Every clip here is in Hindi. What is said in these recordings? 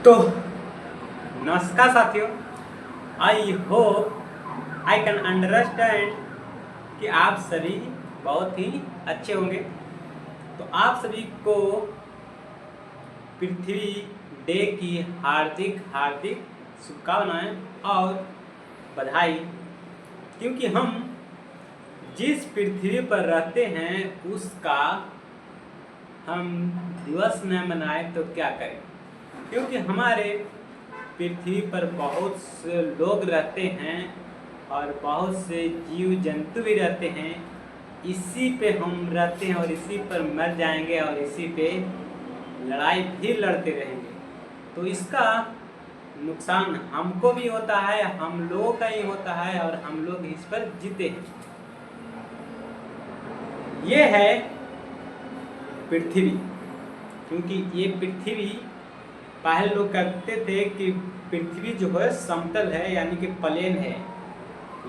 तो नमस्कार साथियों, I hope I can understand कि आप सभी बहुत ही अच्छे होंगे। तो आप सभी को पृथ्वी डे की हार्दिक हार्दिक शुभकामनाएं और बधाई, क्योंकि हम जिस पृथ्वी पर रहते हैं उसका हम दिवस न मनाए तो क्या करें, क्योंकि हमारे पृथ्वी पर बहुत से लोग रहते हैं और बहुत से जीव जंतु भी रहते हैं। इसी पे हम रहते हैं और इसी पर मर जाएंगे और इसी पे लड़ाई भी लड़ते रहेंगे। तो इसका नुकसान हमको भी होता है, हम लोगों का ही होता है और हम लोग इस पर जीते हैं। ये है पृथ्वी, क्योंकि ये पृथ्वी पहले लोग कहते थे कि पृथ्वी जो है समतल है, यानी कि प्लेन है,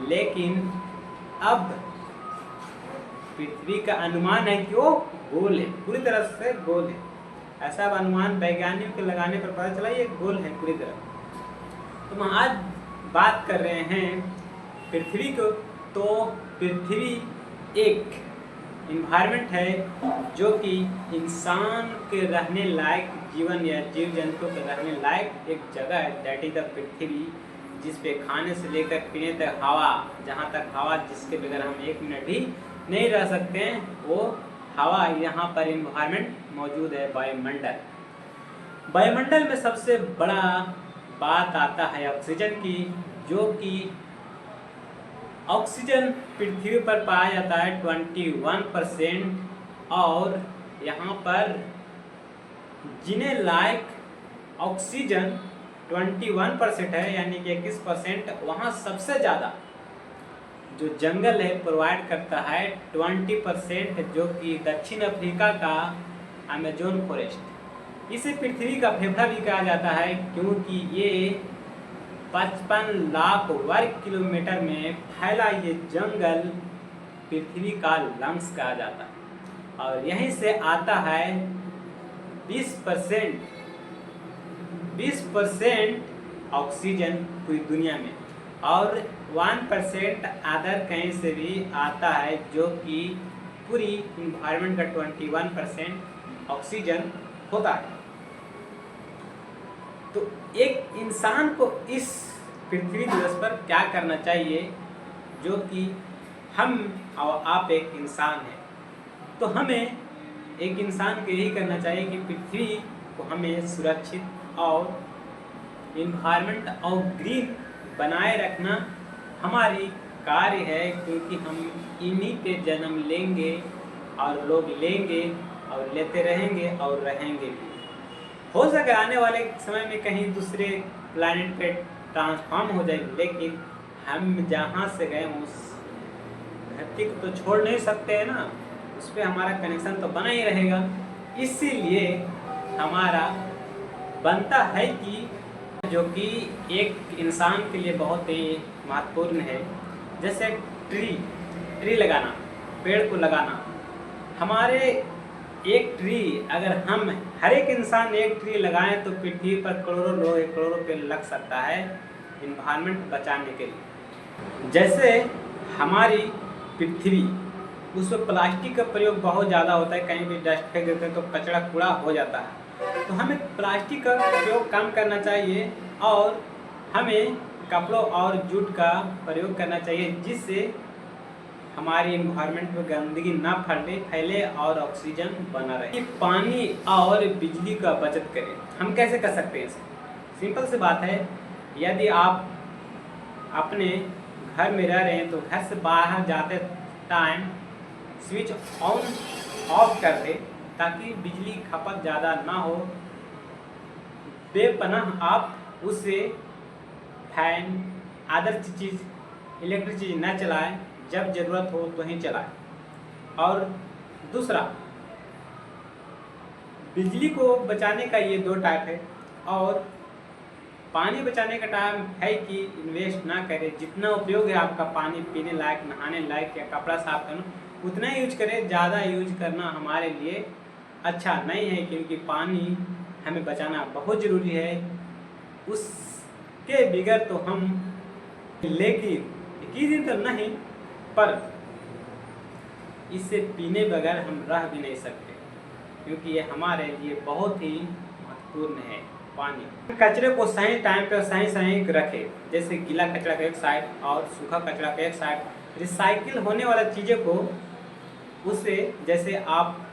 लेकिन अब पृथ्वी का अनुमान है कि वो गोल है, पूरी तरह से गोल है। ऐसा अनुमान वैज्ञानिक के लगाने पर पता चला ये गोल है पूरी तरह। तो हम आज बात कर रहे हैं पृथ्वी को। तो पृथ्वी एक इन्वायरमेंट है जो कि इंसान के रहने लायक जीवन या जीव जंतु के रहने लायक एक जगह है, दैट इज द पृथ्वी, जिस पे खाने से लेकर पीने तक हवा, जहाँ तक हवा जिसके बगैर हम एक मिनट भी नहीं रह सकते हैं, वो हवा यहाँ पर इन्वायरमेंट मौजूद है। वायुमंडल, वायुमंडल में सबसे बड़ा बात आता है ऑक्सीजन की, जो कि ऑक्सीजन पृथ्वी पर पाया जाता है 21%, और यहाँ पर जीने लायक ऑक्सीजन 21% है, यानी कि 21%। वहाँ सबसे ज़्यादा जो जंगल है प्रोवाइड करता है 20%, जो कि दक्षिण अफ्रीका का अमेजोन फॉरेस्ट। इसे पृथ्वी का फेफड़ा भी कहा जाता है, क्योंकि ये 55 लाख वर्ग किलोमीटर में फैला ये जंगल पृथ्वी का लंग्स कहा जाता है। और यहीं से आता है 20% ऑक्सीजन पूरी दुनिया में, और 1% अदर कहीं से भी आता है, जो कि पूरी इन्वायरमेंट का 21% ऑक्सीजन होता है। तो एक इंसान को इस पृथ्वी दिवस पर क्या करना चाहिए, जो कि हम और आप एक इंसान हैं, तो हमें एक इंसान को यही करना चाहिए कि पृथ्वी को हमें सुरक्षित और इन्वायरमेंट और ग्रीन बनाए रखना हमारी कार्य है, क्योंकि हम इन्हीं पे जन्म लेंगे और लोग लेंगे और लेते रहेंगे और रहेंगे भी। हो सके आने वाले समय में कहीं दूसरे प्लैनेट पे ट्रांसफॉर्म हो जाएगी, लेकिन हम जहाँ से गए उस धरती को तो छोड़ नहीं सकते हैं ना, उस पर हमारा कनेक्शन तो बना ही रहेगा। इसीलिए हमारा बनता है कि जो कि एक इंसान के लिए बहुत ही महत्वपूर्ण है, जैसे ट्री लगाना, पेड़ को लगाना। हमारे एक ट्री, अगर हम हर एक इंसान एक ट्री लगाएं तो पृथ्वी पर करोड़ों लोग, करोड़ों पेड़ लग सकता है इन्वायरमेंट बचाने के लिए। जैसे हमारी पृथ्वी, उसमें प्लास्टिक का प्रयोग बहुत ज़्यादा होता है, कहीं भी डस्ट फेंक देते हैं तो कचरा कूड़ा हो जाता है। तो हमें प्लास्टिक का प्रयोग कम करना चाहिए और हमें कपड़ों और जूट का प्रयोग करना चाहिए, जिससे हमारी इन्वायरमेंट में गंदगी ना फैले और ऑक्सीजन बना रहे। पानी और बिजली का बचत करें। हम कैसे कर सकते हैं इसे? सिंपल सी बात है, यदि आप अपने घर में रह रहे हैं तो घर से बाहर जाते टाइम स्विच ऑन ऑफ कर दें, ताकि बिजली खपत ज़्यादा ना हो। बेपनाह आप उससे फैन अदर चीज़ इलेक्ट्रिक चीज़ न चलाएं, जब ज़रूरत हो तो ही चलाएं। और दूसरा, बिजली को बचाने का ये 2 टाइप है, और पानी बचाने का टाइम है कि इन्वेस्ट ना करें। जितना उपयोग है आपका पानी पीने लायक, नहाने लायक या कपड़ा साफ करना, उतना यूज करें। ज़्यादा यूज करना हमारे लिए अच्छा नहीं है, क्योंकि पानी हमें बचाना बहुत ज़रूरी है। उसके बगैर तो हम, लेकिन 21 दिन तो नहीं, पर इसे पीने बगैर हम रह भी नहीं सकते, क्योंकि ये हमारे लिए बहुत ही महत्वपूर्ण है। पानी, कचरे को सही टाइम पर सही रखें, जैसे गीला कचरा का एक साइड और सूखा कचरा का एक साइड। रिसाइकिल होने वाला चीज़ों को उससे, जैसे आप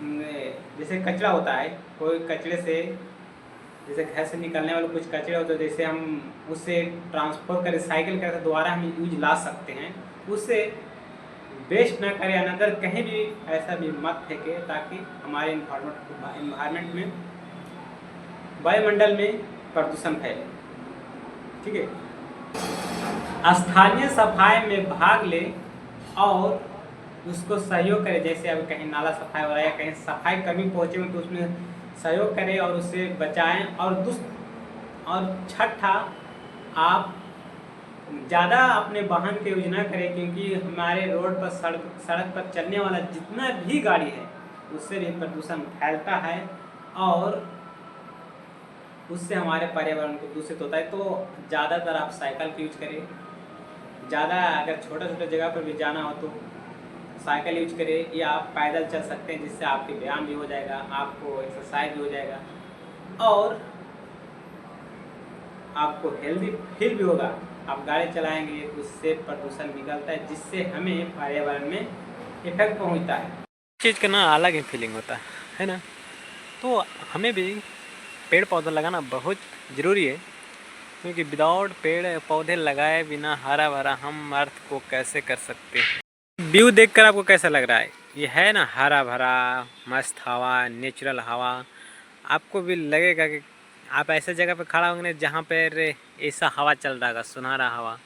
जैसे कचरा होता है, कोई कचरे से, जैसे घर से निकलने वाले कुछ कचरे होते हैं, जैसे हम उससे ट्रांसफर कर रिसाइकिल करके दोबारा हम यूज ला सकते हैं। उससे वेस्ट ना करें, अनदर कहीं भी ऐसा भी मत फेंके, ताकि हमारे इन्वायरमेंट में, वायुमंडल में प्रदूषण फैले। ठीक है। स्थानीय सफाई में भाग ले और उसको सहयोग करें, जैसे अब कहीं नाला सफाई हो रहा है या कहीं सफाई कर्मी पहुँचे हुए तो उसमें सहयोग करें और उससे बचाएं। और छठा, आप ज़्यादा अपने वाहन का यूज ना करें, क्योंकि हमारे रोड पर सड़क पर चलने वाला जितना भी गाड़ी है उससे भी प्रदूषण फैलता है और उससे हमारे पर्यावरण को दूषित होता है। तो ज़्यादातर आप साइकिल का यूज करें। ज़्यादा अगर छोटे जगह पर भी जाना हो तो साइकिल यूज करें, या आप पैदल चल सकते हैं, जिससे आपके व्यायाम भी हो जाएगा, आपको एक्सरसाइज भी हो जाएगा और आपको हेल्दी फील भी होगा। आप गाड़ी चलाएंगे तो उससे प्रदूषण निकलता है, जिससे हमें पर्यावरण में इफेक्ट पहुंचता है। चीज़ का ना अलग ही फीलिंग होता है ना। तो हमें भी पेड़ पौधा लगाना बहुत ज़रूरी है, क्योंकि विदाउट पेड़ पौधे लगाए बिना हरा भरा हम अर्थ को कैसे कर सकते हैं। व्यू देखकर आपको कैसा लग रहा है? ये है ना हरा भरा मस्त हवा, नेचुरल हवा। आपको भी लगेगा कि आप ऐसे जगह पर खड़ा होंगे जहाँ पर ऐसा हवा चल रहा है, सुनहरा हवा,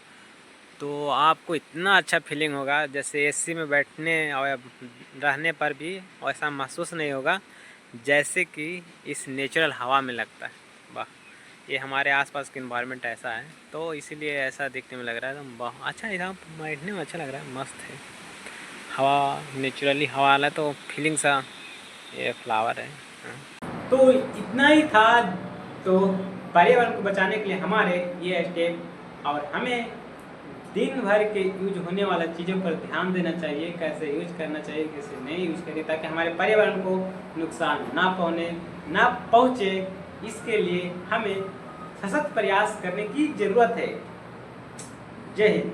तो आपको इतना अच्छा फीलिंग होगा, जैसे एसी में बैठने और रहने पर भी ऐसा महसूस नहीं होगा जैसे कि इस नेचुरल हवा में लगता है। वाह, ये हमारे आसपास का इन्वायरमेंट ऐसा है, तो इसीलिए ऐसा दिखने में लग रहा है। तो बहुत अच्छा, यहाँ बैठने में अच्छा लग रहा है, मस्त है हवा, नेचुरली हवा वाला तो फीलिंग सा। ये फ्लावर है। तो इतना ही था। तो पर्यावरण को बचाने के लिए हमारे ये स्टेप, और हमें दिन भर के यूज होने वाला चीज़ों पर ध्यान देना चाहिए, कैसे यूज करना चाहिए, कैसे नहीं यूज करें, ताकि हमारे पर्यावरण को नुकसान ना पहुँचे। इसके लिए हमें सशक्त प्रयास करने की ज़रूरत है। जय हिंद।